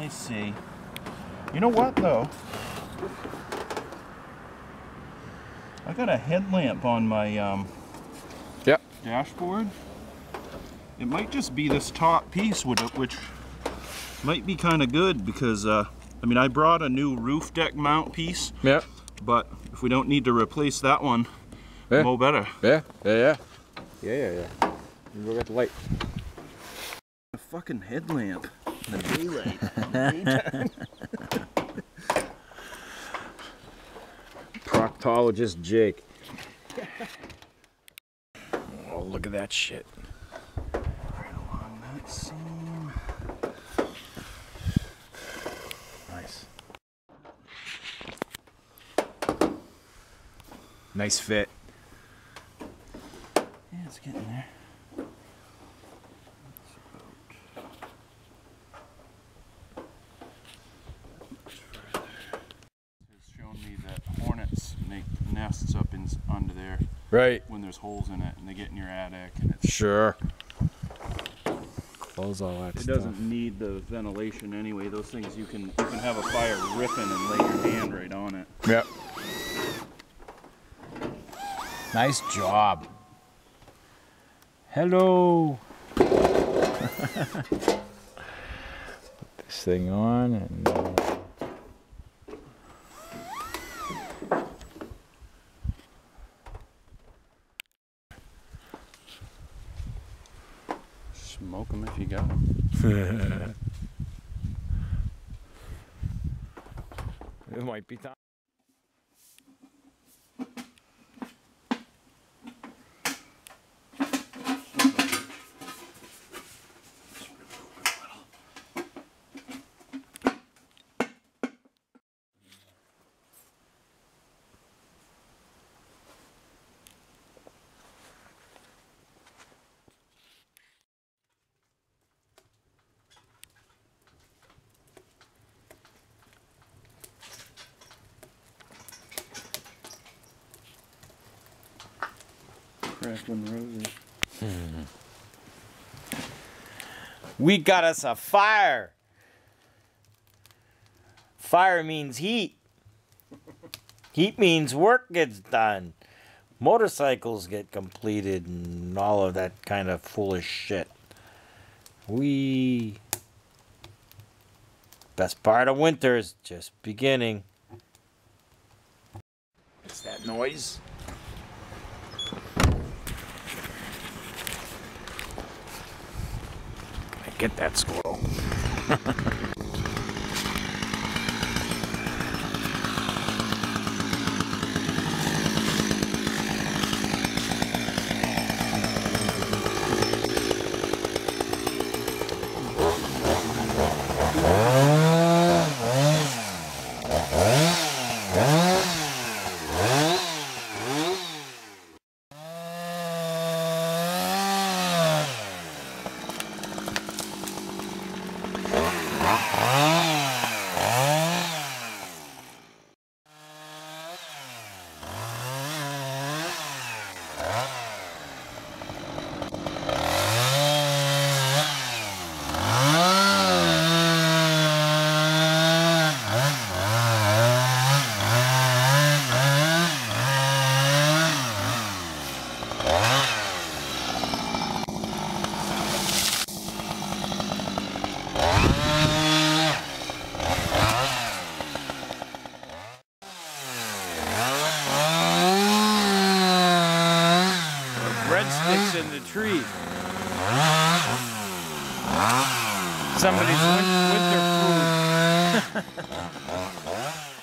I see. You know what, though? I got a headlamp on my dashboard. It might just be this top piece, which might be kind of good because, I mean, I brought a new roof deck mount piece. Yeah. But if we don't need to replace that one, no better. Yeah. You go get the light. A fucking headlamp. The daylight. Proctologist Jake. Oh, look at that shit. Right along that seam. Nice. Nice fit. Yeah, it's getting there. It's shown me that hornets make nests up under there. Right. When there's holes in it, and they get in your attic, and it's Sure. Close all that it stuff. doesn't need the ventilation anyway. Those things you can have a fire ripping and lay your hand right on it. Yep. Nice job. Hello. Put this thing on and. Smoke them if you got them. It might be time. Crackling roses. We got us a fire. Fire means heat. Heat means work gets done. Motorcycles get completed and all of that kind of foolish shit. Best part of winter is just beginning. What's that noise? Get that squirrel. Breadsticks in the tree. Somebody's winter food.